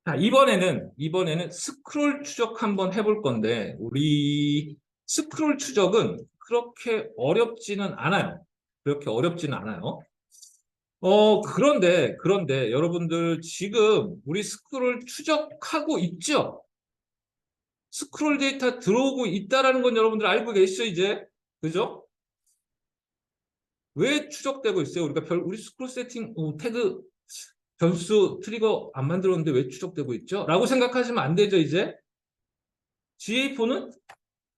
자, 이번에는 스크롤 추적 한번 해볼 건데, 우리 스크롤 추적은 그렇게 어렵지는 않아요. 그렇게 어렵지는 않아요. 그런데 여러분들 지금 우리 스크롤 추적하고 있죠? 스크롤 데이터 들어오고 있다라는 건 여러분들 알고 계시죠, 이제? 그죠? 왜 추적되고 있어요? 우리 스크롤 세팅, 태그 변수 트리거 안 만들었는데 왜 추적되고 있죠? 라고 생각하시면 안 되죠, 이제? GA4는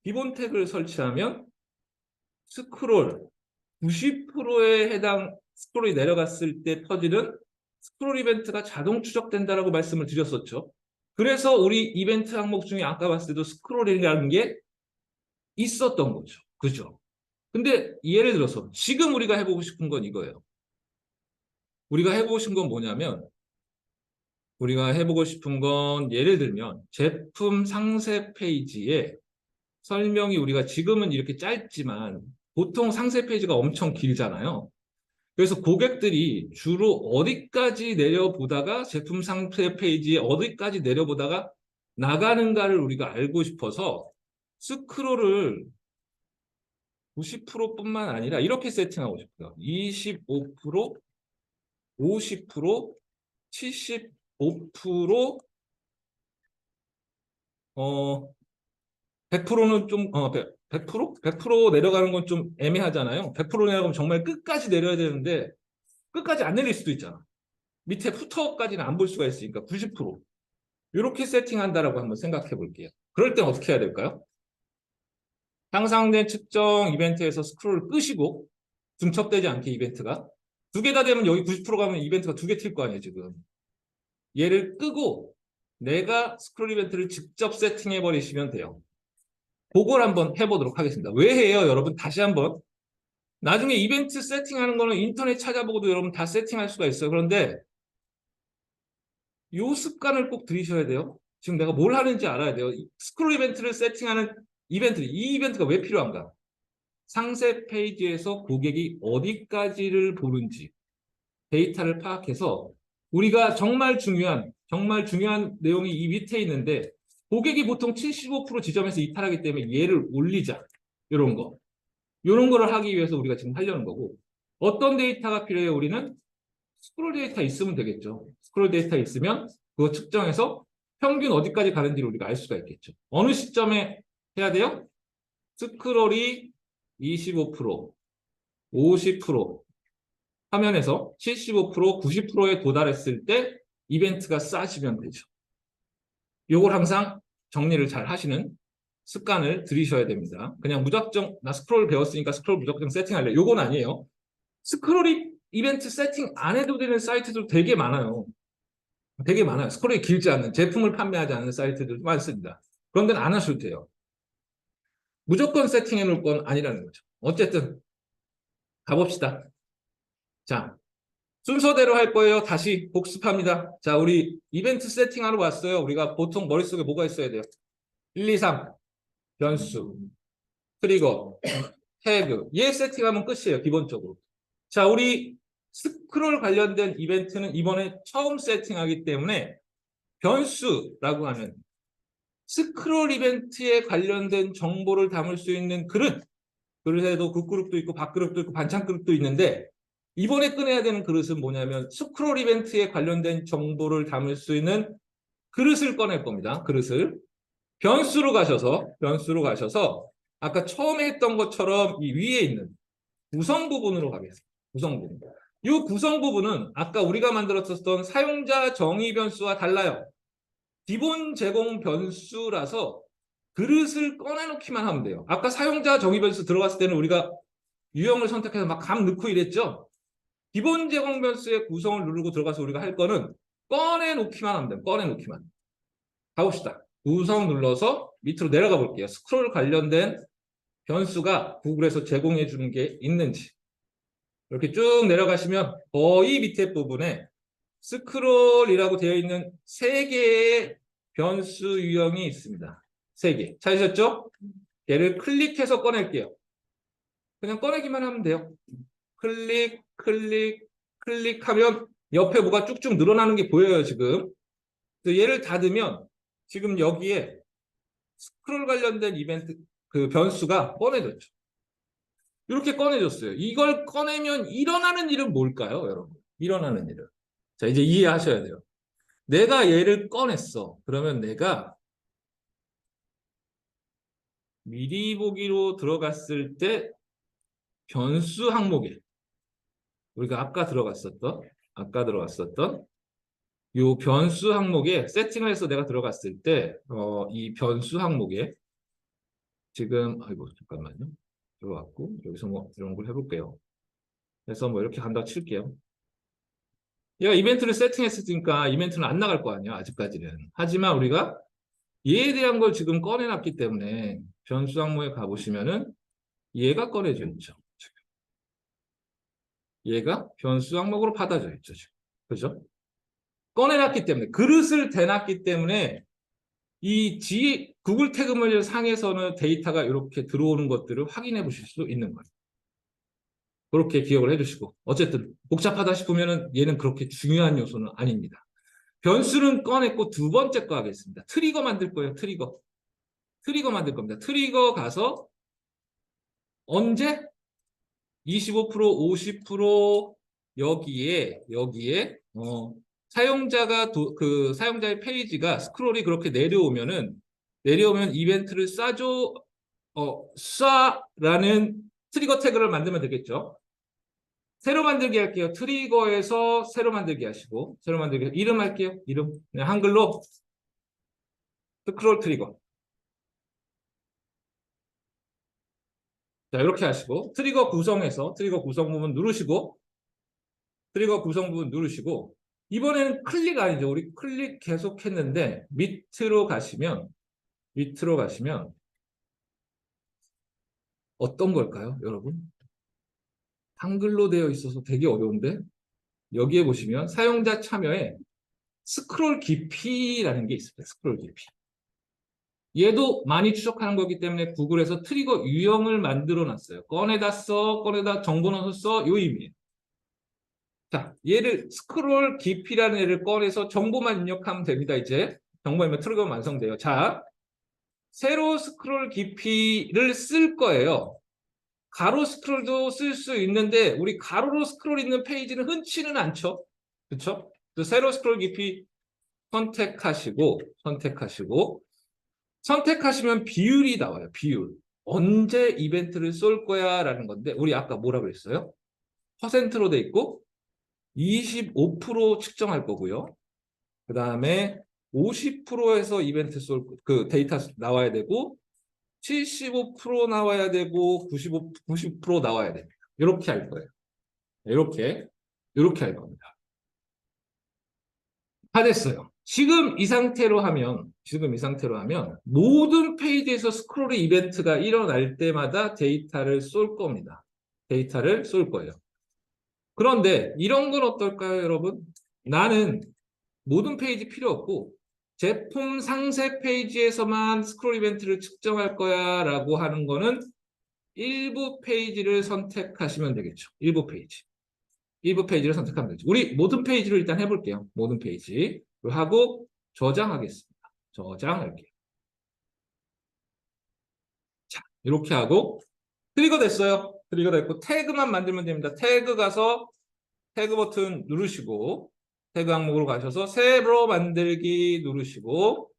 기본 태그를 설치하면 스크롤 90%에 해당 스크롤이 내려갔을 때 터지는 스크롤 이벤트가 자동 추적된다라고 말씀을 드렸었죠. 그래서 우리 이벤트 항목 중에 아까 봤을 때도 스크롤이라는 게 있었던 거죠. 그죠? 근데 예를 들어서 지금 우리가 해보고 싶은 건 이거예요. 우리가 해보고 싶은 건 뭐냐면 우리가 해보고 싶은 건 예를 들면 제품 상세 페이지에 설명이 우리가 지금은 이렇게 짧지만 보통 상세 페이지가 엄청 길잖아요. 그래서 고객들이 주로 어디까지 내려보다가 제품 상세 페이지에 어디까지 내려보다가 나가는가를 우리가 알고 싶어서 스크롤을 90%뿐만 아니라 이렇게 세팅하고 싶어요. 25%, 50%, 75%, 100%는 좀, 100%? 100% 내려가는 건 좀 애매하잖아요. 100% 내려가면 정말 끝까지 내려야 되는데, 끝까지 안 내릴 수도 있잖아. 밑에 푸터까지는 안 볼 수가 있으니까 90%. 이렇게 세팅한다라고 한번 생각해 볼게요. 그럴 땐 어떻게 해야 될까요? 향상된 측정 이벤트에서 스크롤을 끄시고, 중첩되지 않게 이벤트가. 두 개 다 되면 여기 90% 가면 이벤트가 두 개 튈 거 아니에요, 지금. 얘를 끄고, 내가 스크롤 이벤트를 직접 세팅해 버리시면 돼요. 그걸 한번 해보도록 하겠습니다. 왜 해요, 여러분? 다시 한번. 나중에 이벤트 세팅하는 거는 인터넷 찾아보고도 여러분 다 세팅할 수가 있어요. 그런데 이 습관을 꼭 들이셔야 돼요. 지금 내가 뭘 하는지 알아야 돼요. 스크롤 이벤트를 세팅하는 이 이벤트가 왜 필요한가? 상세 페이지에서 고객이 어디까지를 보는지 데이터를 파악해서 우리가 정말 중요한 내용이 이 밑에 있는데 고객이 보통 75% 지점에서 이탈하기 때문에 얘를 올리자. 이런 거. 이런 거를 하기 위해서 우리가 지금 하려는 거고 어떤 데이터가 필요해요? 우리는 스크롤 데이터 있으면 되겠죠. 스크롤 데이터 있으면 그거 측정해서 평균 어디까지 가는지를 우리가 알 수가 있겠죠. 어느 시점에 해야 돼요? 스크롤이 25%, 50% 화면에서 75%, 90%에 도달했을 때 이벤트가 쏴지면 되죠. 요걸 항상 정리를 잘 하시는 습관을 들이셔야 됩니다. 그냥 무작정 나 스크롤 배웠으니까 스크롤 무작정 세팅할래. 요건 아니에요. 스크롤이 이벤트 세팅 안 해도 되는 사이트도 되게 많아요. 되게 많아요. 스크롤이 길지 않는 제품을 판매하지 않는 사이트들도 많습니다. 그런 데는 안 하셔도 돼요. 무조건 세팅해 놓을 건 아니라는 거죠. 어쨌든 가봅시다. 자, 순서대로 할 거예요. 다시 복습합니다. 자, 우리 이벤트 세팅하러 왔어요. 우리가 보통 머릿속에 뭐가 있어야 돼요? 1, 2, 3 변수, 트리거, 태그 얘 세팅하면 끝이에요. 기본적으로. 자, 우리 스크롤 관련된 이벤트는 이번에 처음 세팅하기 때문에 변수라고 하는 스크롤 이벤트에 관련된 정보를 담을 수 있는 그릇에도 국그릇도 있고 밥그릇도 있고 반찬그릇도 있는데 이번에 꺼내야 되는 그릇은 뭐냐면 스크롤 이벤트에 관련된 정보를 담을 수 있는 그릇을 꺼낼 겁니다. 그릇을 변수로 가셔서 아까 처음에 했던 것처럼 이 위에 있는 구성 부분으로 가겠습니다. 구성 부분. 이 구성 부분은 아까 우리가 만들었었던 사용자 정의 변수와 달라요. 기본 제공 변수라서 그릇을 꺼내놓기만 하면 돼요. 아까 사용자 정의 변수 들어갔을 때는 우리가 유형을 선택해서 막 감 넣고 이랬죠. 기본 제공 변수의 구성을 누르고 들어가서 우리가 할 거는 꺼내놓기만 하면 돼요. 꺼내놓기만. 가봅시다. 구성 눌러서 밑으로 내려가 볼게요. 스크롤 관련된 변수가 구글에서 제공해 주는 게 있는지. 이렇게 쭉 내려가시면 거의 밑에 부분에 스크롤이라고 되어 있는 3개의 변수 유형이 있습니다. 3개. 찾으셨죠? 얘를 클릭해서 꺼낼게요. 그냥 꺼내기만 하면 돼요. 클릭하면 옆에 뭐가 쭉쭉 늘어나는 게 보여요, 지금. 그래서 얘를 닫으면 지금 여기에 스크롤 관련된 이벤트 그 변수가 꺼내졌죠. 이렇게 꺼내줬어요. 이걸 꺼내면 일어나는 일은 뭘까요, 여러분? 일어나는 일은. 자, 이제 이해하셔야 돼요. 내가 얘를 꺼냈어. 그러면 내가 미리 보기로 들어갔을 때 변수 항목에 우리가 아까 들어갔었던 요 변수 항목에 세팅을 해서 내가 들어갔을 때 이 변수 항목에 지금 아이고 잠깐만요. 들어갔고 여기서 뭐 이런 걸 해볼게요. 그래서 뭐 이렇게 간다고 칠게요. 얘가 이벤트를 세팅했으니까 이벤트는 안 나갈 거 아니야 아직까지는. 하지만 우리가 얘에 대한 걸 지금 꺼내놨기 때문에 변수 항목에 가보시면은 얘가 꺼내져 있죠. 얘가 변수 항목으로 받아져 있죠. 지금. 그죠? 꺼내놨기 때문에 그릇을 대놨기 때문에 이 구글 태그물 상에서는 데이터가 이렇게 들어오는 것들을 확인해 보실 수 있는 거예요. 그렇게 기억을 해주시고 어쨌든 복잡하다 싶으면 얘는 그렇게 중요한 요소는 아닙니다. 변수는 꺼냈고 두 번째 거 하겠습니다. 트리거 만들 거예요. 트리거 만들 겁니다. 트리거 가서 언제? 25%, 50% 여기에 사용자가 그 사용자의 페이지가 스크롤이 그렇게 내려오면 이벤트를 쏴라는 트리거 태그를 만들면 되겠죠. 새로 만들기 할게요. 트리거에서 새로 만들기 하시고 이름 할게요. 이름 그냥 한글로 스크롤 트리거. 자 이렇게 하시고 트리거 구성 부분 누르시고 이번에는 클릭 아니죠. 우리 클릭 계속 했는데 밑으로 가시면 어떤 걸까요, 여러분? 한글로 되어 있어서 되게 어려운데 여기에 보시면 사용자 참여에 스크롤 깊이라는 게 있습니다. 스크롤 깊이. 얘도 많이 추적하는 거기 때문에 구글에서 트리거 유형을 만들어 놨어요. 꺼내다 정보 넣어서 써. 요 의미예요. 자, 얘를 스크롤 깊이라는 애를 꺼내서 정보만 입력하면 됩니다. 이제 정보이면 트리거가 완성돼요. 자, 세로 스크롤 깊이를 쓸 거예요. 가로 스크롤도 쓸 수 있는데 우리 가로로 스크롤 있는 페이지는 흔치는 않죠. 그렇죠? 세로 스크롤 깊이 선택하시면 비율이 나와요. 비율. 언제 이벤트를 쏠 거야 라는 건데 우리 아까 뭐라 그랬어요? 퍼센트로 돼 있고 25% 측정할 거고요. 그 다음에 50%에서 이벤트 그 데이터 나와야 되고 75% 나와야 되고 90% 나와야 됩니다. 이렇게 할 거예요. 이렇게 할 겁니다. 다 됐어요. 지금 이 상태로 하면 모든 페이지에서 스크롤 이벤트가 일어날 때마다 데이터를 쏠 겁니다. 데이터를 쏠 거예요. 그런데 이런 건 어떨까요, 여러분? 나는 모든 페이지 필요 없고 제품 상세 페이지에서만 스크롤 이벤트를 측정할 거야 라고 하는 거는 일부 페이지를 선택하시면 되겠죠. 일부 페이지를 선택하면 되죠. 우리 모든 페이지를 일단 해볼게요. 모든 페이지를 하고 저장하겠습니다. 저장할게요. 자, 이렇게 하고 트리거 됐어요. 트리거 됐고 태그만 만들면 됩니다. 태그 가서 태그 버튼 누르시고 태그 항목으로 가셔서 새로 만들기 누르시고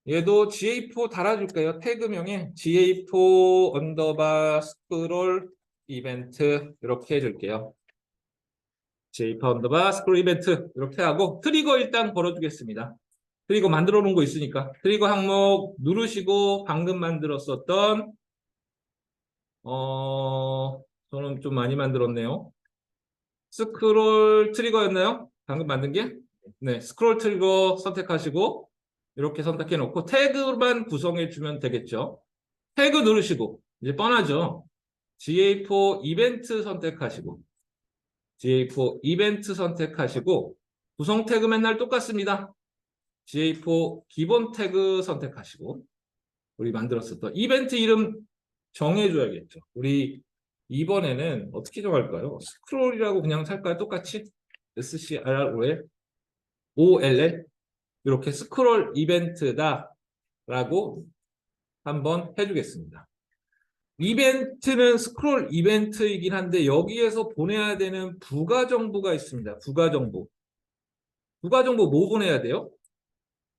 얘도 GA4 달아줄게요. 태그명에 GA4 언더바 스크롤 이벤트 이렇게 해줄게요. GA4 언더바 스크롤 이벤트 이렇게 하고 트리거 일단 걸어주겠습니다. 트리거 만들어 놓은 거 있으니까 트리거 항목 누르시고 방금 만들었었던 저는 좀 많이 만들었네요. 스크롤 트리거였나요? 방금 만든 게? 네, 스크롤 트리거 선택하시고 이렇게 선택해 놓고 태그만 구성해 주면 되겠죠. 태그 누르시고 이제 뻔하죠. GA4 이벤트 선택하시고 구성 태그 맨날 똑같습니다. GA4 기본 태그 선택하시고 우리 만들었었던 이벤트 이름 정해줘야겠죠. 우리 이번에는 어떻게 정할까요? 스크롤이라고 그냥 살까요? 똑같이? SCROL OLL 이렇게 스크롤 이벤트다라고 한번 해주겠습니다. 이벤트는 스크롤 이벤트이긴 한데 여기에서 보내야 되는 부가 정보가 있습니다. 부가 정보. 부가 정보 뭐 보내야 돼요?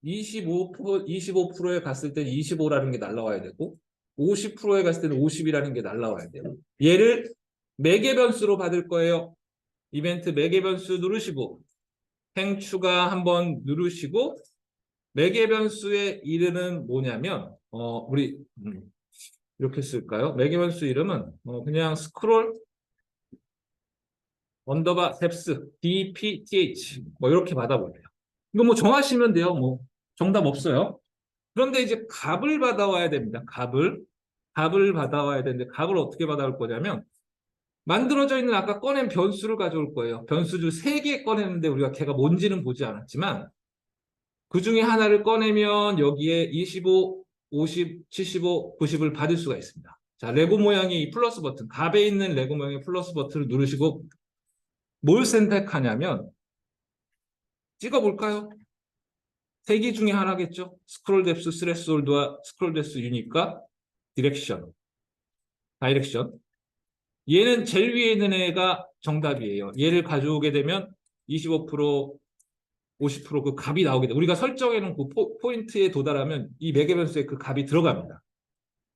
25%에 갔을 때 25라는 게 날라와야 되고 50%에 갔을 때는 50이라는 게 날라와야 돼요. 얘를 매개 변수로 받을 거예요. 이벤트 매개 변수 누르시고 행 추가 한번 누르시고 매개 변수의 이름은 뭐냐면 우리 이렇게 쓸까요? 매개 변수 이름은 그냥 스크롤 언더바 뎁스 dpth 뭐 이렇게 받아볼게요. 이거 뭐 정하시면 돼요. 뭐 정답 없어요. 그런데 이제 값을 받아와야 됩니다. 값을 받아와야 되는데 값을 어떻게 받아올 거냐면 만들어져 있는 아까 꺼낸 변수를 가져올 거예요. 변수주 3개 꺼냈는데 우리가 걔가 뭔지는 보지 않았지만 그 중에 하나를 꺼내면 여기에 25, 50, 75, 90을 받을 수가 있습니다. 자, 레고 모양의 이 플러스 버튼, 값에 있는 레고 모양의 플러스 버튼을 누르시고 뭘 선택하냐면 찍어볼까요? 3개 중에 하나겠죠. 스크롤 뎁스 스레스홀드와 스크롤 뎁스 유닛과 디렉션, 다이렉션. 얘는 제일 위에 있는 애가 정답이에요. 얘를 가져오게 되면 25%, 50%그 값이 나오게 돼. 우리가 설정해놓은 그 포인트에 도달하면 이 매개 변수에 그 값이 들어갑니다.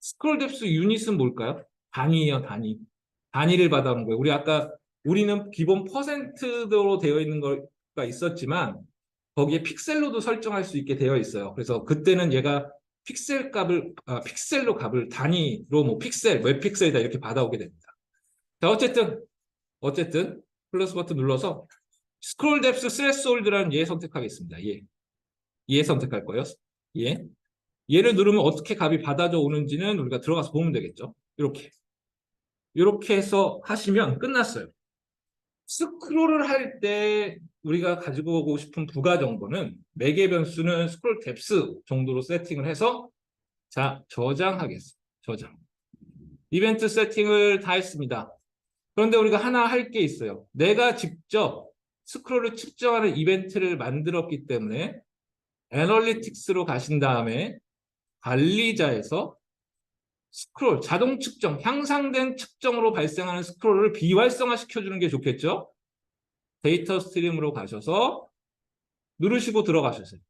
스크롤 뎁스 유닛은 뭘까요? 단위예요, 단위. 단위를 받아오는 거예요. 우리는 기본 퍼센트로 되어 있는 거가 있었지만 거기에 픽셀로도 설정할 수 있게 되어 있어요. 그래서 그때는 얘가 픽셀로 값을 단위로 뭐 픽셀, 몇 픽셀이다 이렇게 받아오게 됩니다. 자, 어쨌든 플러스 버튼 눌러서 스크롤 뎁스 스레스홀드라는 얘 선택하겠습니다. 얘 선택할 거예요. 얘를 누르면 어떻게 값이 받아져 오는지는 우리가 들어가서 보면 되겠죠. 이렇게 해서 하시면 끝났어요. 스크롤을 할 때 우리가 가지고 오고 싶은 부가 정보는 매개 변수는 스크롤 뎁스 정도로 세팅을 해서 자, 저장하겠습니다. 저장. 이벤트 세팅을 다 했습니다. 그런데 우리가 하나 할 게 있어요. 내가 직접 스크롤을 측정하는 이벤트를 만들었기 때문에 애널리틱스로 가신 다음에 관리자에서 스크롤, 자동 측정, 향상된 측정으로 발생하는 스크롤을 비활성화 시켜주는 게 좋겠죠? 데이터 스트림으로 가셔서 누르시고 들어가셨어요.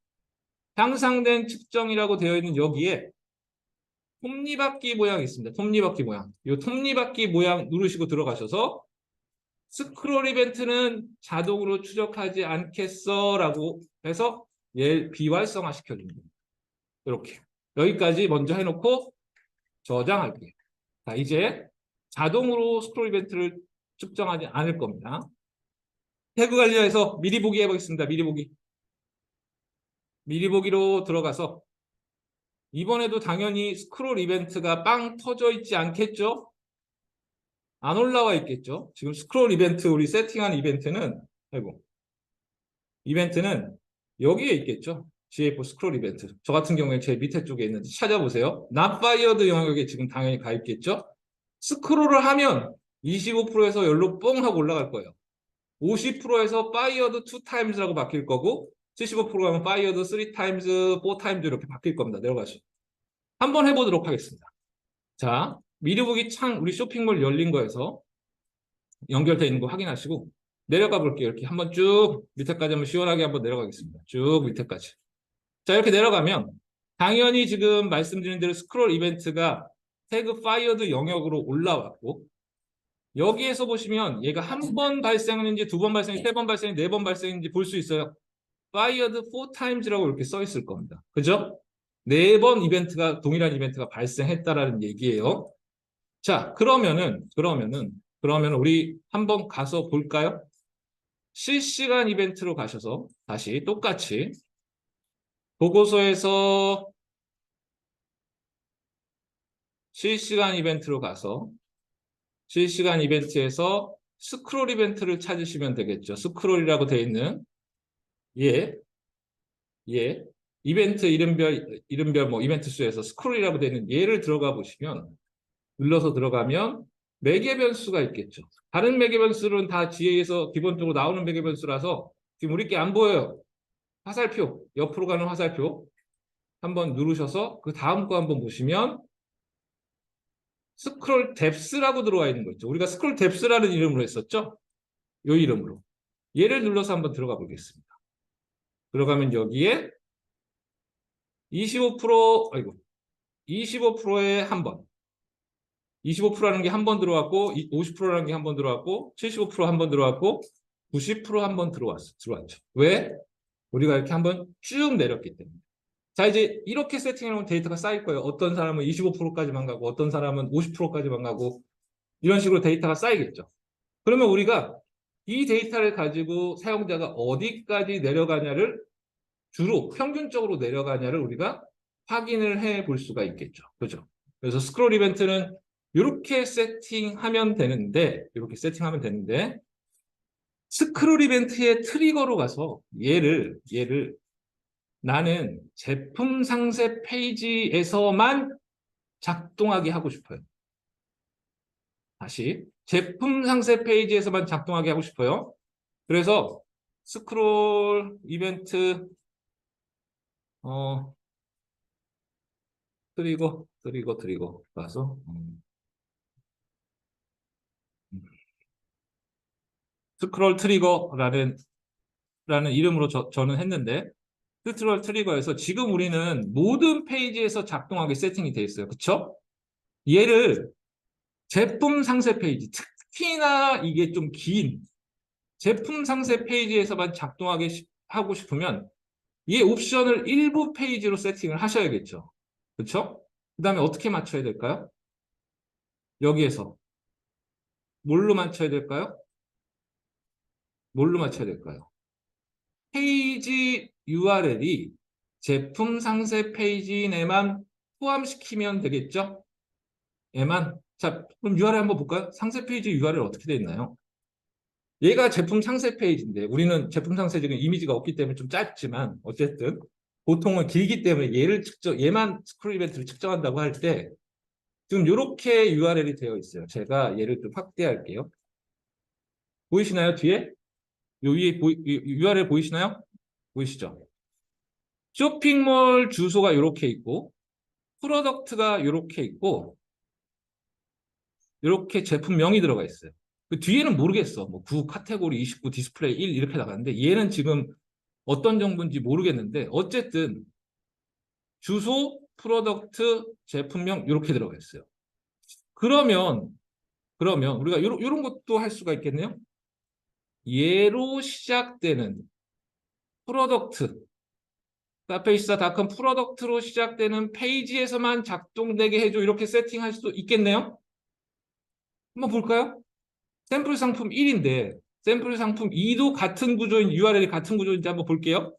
향상된 측정이라고 되어 있는 여기에 톱니바퀴 모양이 있습니다. 톱니바퀴 모양. 이 톱니바퀴 모양 누르시고 들어가셔서 스크롤 이벤트는 자동으로 추적하지 않겠어 라고 해서 얘 비활성화 시켜줍니다. 이렇게. 여기까지 먼저 해놓고 저장할게요. 자, 이제 자동으로 스크롤 이벤트를 측정하지 않을 겁니다. 태그 관리해서 미리 보기 해보겠습니다. 미리 보기로 들어가서 이번에도 당연히 스크롤 이벤트가 빵 터져 있지 않겠죠? 안 올라와 있겠죠? 지금 스크롤 이벤트 우리 세팅한 이벤트는 여기에 있겠죠? GA4 스크롤 이벤트. 저 같은 경우에 제 밑에 쪽에 있는데 찾아보세요. Not fired 영역에 지금 당연히 가 있겠죠? 스크롤을 하면 25%에서 열로 뽕 하고 올라갈 거예요. 50%에서 fired 2times라고 바뀔 거고 75% 하면 fired 3times, 4times 이렇게 바뀔 겁니다. 내려가시죠. 한번 해보도록 하겠습니다. 자, 미리 보기 창 우리 쇼핑몰 열린 거에서 연결되어 있는 거 확인하시고 내려가 볼게요. 이렇게 한번 쭉 밑에까지 한번 시원하게 한번 내려가겠습니다. 쭉 밑에까지. 자, 이렇게 내려가면 당연히 지금 말씀드린 대로 스크롤 이벤트가 태그 파이어드 영역으로 올라왔고 여기에서 보시면 얘가 한 번 발생했는지 두 번 발생했는지 세 번 발생했는지 네 번 발생했는지 볼 수 있어요. fired 4times라고 이렇게 써 있을 겁니다. 그죠? 4번 이벤트가 동일한 이벤트가 발생했다라는 얘기예요. 자, 그러면은 우리 한번 가서 볼까요? 실시간 이벤트로 가셔서 다시 똑같이 보고서에서 실시간 이벤트로 가서 실시간 이벤트에서 스크롤 이벤트를 찾으시면 되겠죠. 스크롤이라고 되어 있는 이벤트 이름별 뭐 이벤트 수에서 스크롤이라고 되어 있는 얘를 들어가 보시면 눌러서 들어가면 매개 변수가 있겠죠. 다른 매개 변수는 다 GA에서 기본적으로 나오는 매개 변수라서 지금 우리께 안 보여요. 화살표, 옆으로 가는 화살표 한번 누르셔서 그 다음 거 한번 보시면 스크롤 뎁스라고 들어와 있는 거 있죠. 우리가 스크롤 뎁스라는 이름으로 했었죠. 이 이름으로. 얘를 눌러서 한번 들어가 보겠습니다. 들어가면 여기에 25%, 아이고, 25%에 한 번. 25%라는 게 한 번 들어왔고, 50%라는 게 한 번 들어왔고, 75% 한 번 들어왔고, 90% 한 번 들어왔죠. 왜? 우리가 이렇게 한번 쭉 내렸기 때문에. 자, 이제 이렇게 세팅해놓은 데이터가 쌓일 거예요. 어떤 사람은 25%까지만 가고, 어떤 사람은 50%까지만 가고, 이런 식으로 데이터가 쌓이겠죠. 그러면 우리가 이 데이터를 가지고 사용자가 어디까지 내려가냐를 주로 평균적으로 내려가냐를 우리가 확인을 해 볼 수가 있겠죠. 그죠? 그래서 스크롤 이벤트는 이렇게 세팅하면 되는데, 스크롤 이벤트의 트리거로 가서 얘를 나는 제품 상세 페이지에서만 작동하게 하고 싶어요. 다시 제품 상세 페이지에서만 작동하게 하고 싶어요. 그래서 스크롤 이벤트 트리거 가서 스크롤 트리거라는 이름으로 저는 했는데 스크롤 트리거에서 지금 우리는 모든 페이지에서 작동하게 세팅이 돼 있어요. 그렇죠? 얘를 제품 상세 페이지, 특히나 이게 좀 긴 제품 상세 페이지에서만 작동하게 하고 싶으면 이 옵션을 일부 페이지로 세팅을 하셔야겠죠. 그렇죠? 그 다음에 어떻게 맞춰야 될까요? 여기에서 뭘로 맞춰야 될까요? 뭘로 맞춰야 될까요? 페이지 URL이 제품 상세 페이지 내만 포함시키면 되겠죠? 얘만. 자, 그럼 URL 한번 볼까요? 상세 페이지 URL 어떻게 되어 있나요? 얘가 제품 상세 페이지인데 우리는 제품 상세 지금 이미지가 없기 때문에 좀 짧지만 어쨌든 보통은 길기 때문에 얘만 스크롤 이벤트를 측정한다고 할 때 지금 이렇게 URL이 되어 있어요. 제가 얘를 좀 확대할게요. 보이시나요? 뒤에? 요 위에 URL 보이시나요? 보이시죠? 쇼핑몰 주소가 이렇게 있고 프로덕트가 이렇게 있고 이렇게 제품명이 들어가 있어요. 그 뒤에는 모르겠어. 뭐 9 카테고리 29 디스플레이 1 이렇게 나가는데 얘는 지금 어떤 정보인지 모르겠는데 어쨌든 주소, 프로덕트, 제품명 이렇게 들어가 있어요. 그러면 우리가 이런 것도 할 수가 있겠네요. 얘로 시작되는 프로덕트 카페이시사닷컴 프로덕트로 시작되는 페이지에서만 작동되게 해줘 이렇게 세팅할 수도 있겠네요. 한번 볼까요? 샘플 상품 1인데 샘플 상품 2도 같은 구조인 URL이 같은 구조인지 한번 볼게요.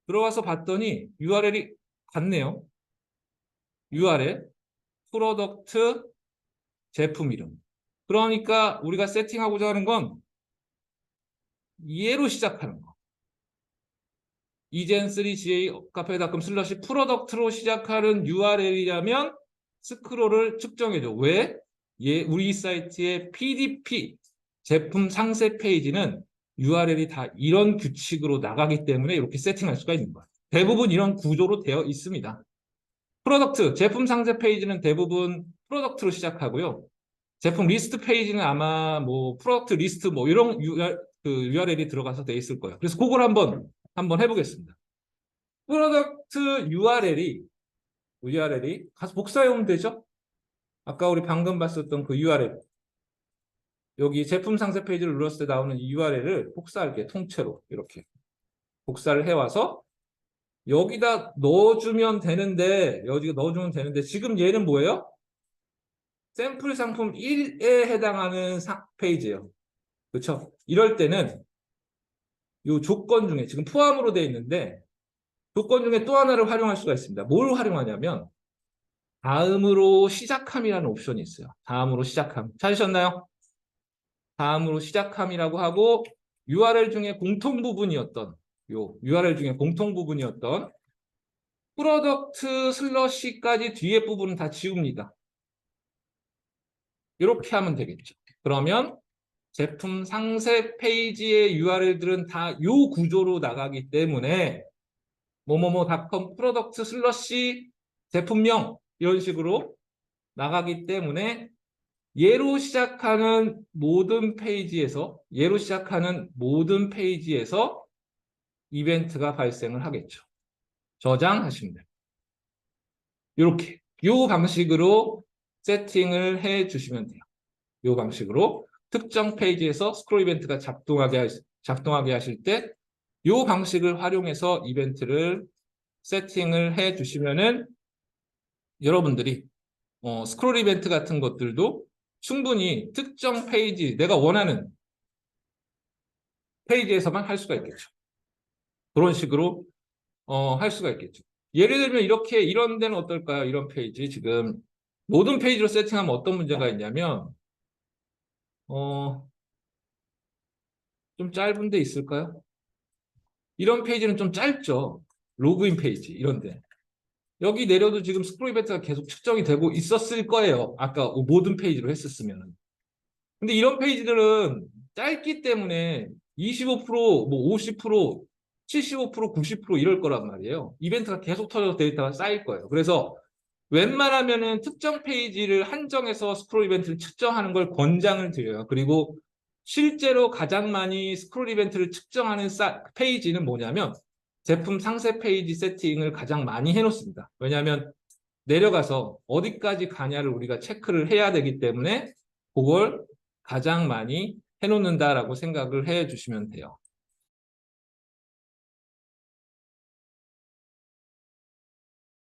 들어와서 봤더니 URL이 같네요. URL 프로덕트 제품 이름. 그러니까 우리가 세팅하고자 하는 건 얘로 시작하는 거. 이젠3ga 카페닷컴 슬러시 프로덕트로 시작하는 URL이라면 스크롤을 측정해줘. 왜? 우리 사이트의 PDP 제품 상세 페이지는 URL이 다 이런 규칙으로 나가기 때문에 이렇게 세팅할 수가 있는 거예요. 대부분 이런 구조로 되어 있습니다. 프로덕트, 제품 상세 페이지는 대부분 프로덕트로 시작하고요. 제품 리스트 페이지는 아마 뭐 프로덕트 리스트 뭐 이런 URL이 들어가서 돼 있을 거예요. 그래서 그걸 한번 해보겠습니다. 프로덕트 URL이 가서 복사해오면 되죠? 아까 우리 방금 봤었던 그 URL 여기 제품 상세 페이지를 눌렀을 때 나오는 이 URL을 복사할게요. 통째로 이렇게 복사를 해와서 여기다 넣어주면 되는데 지금 얘는 뭐예요? 샘플 상품 1에 해당하는 페이지예요. 그렇죠? 이럴 때는 이 조건 중에 지금 포함으로 되어 있는데 조건 중에 또 하나를 활용할 수가 있습니다. 뭘 활용하냐면 다음으로 시작함이라는 옵션이 있어요. 다음으로 시작함. 찾으셨나요? 다음으로 시작함이라고 하고 URL 중에 공통 부분이었던 프로덕트 슬러시까지 뒤에 부분은 다 지웁니다. 이렇게 하면 되겠죠. 그러면 제품 상세 페이지의 URL들은 다 요 구조로 나가기 때문에 뭐뭐뭐닷컴 프로덕트 슬러시 제품명 이런 식으로 나가기 때문에 얘로 시작하는 모든 페이지에서 이벤트가 발생을 하겠죠. 저장하시면 돼요. 이렇게 이 방식으로 세팅을 해 주시면 돼요. 이 방식으로 특정 페이지에서 스크롤 이벤트가 작동하게 하실 때 이 방식을 활용해서 이벤트를 세팅을 해 주시면은 여러분들이 스크롤 이벤트 같은 것들도 충분히 특정 페이지, 내가 원하는 페이지에서만 할 수가 있겠죠. 그런 식으로 할 수가 있겠죠. 예를 들면 이렇게 이런 데는 어떨까요? 이런 페이지 지금 모든 페이지로 세팅하면 어떤 문제가 있냐면 좀 짧은 데 있을까요? 이런 페이지는 좀 짧죠. 로그인 페이지 이런데 여기 내려도 지금 스크롤 이벤트가 계속 측정이 되고 있었을 거예요. 아까 모든 페이지로 했었으면. 근데 이런 페이지들은 짧기 때문에 25%, 뭐 50%, 75%, 90% 이럴 거란 말이에요. 이벤트가 계속 터져서 데이터가 쌓일 거예요. 그래서 웬만하면은 특정 페이지를 한정해서 스크롤 이벤트를 측정하는 걸 권장을 드려요. 그리고 실제로 가장 많이 스크롤 이벤트를 측정하는 페이지는 뭐냐면 제품 상세 페이지 세팅을 가장 많이 해놓습니다. 왜냐하면 내려가서 어디까지 가냐를 우리가 체크를 해야 되기 때문에 그걸 가장 많이 해놓는다라고 생각을 해 주시면 돼요.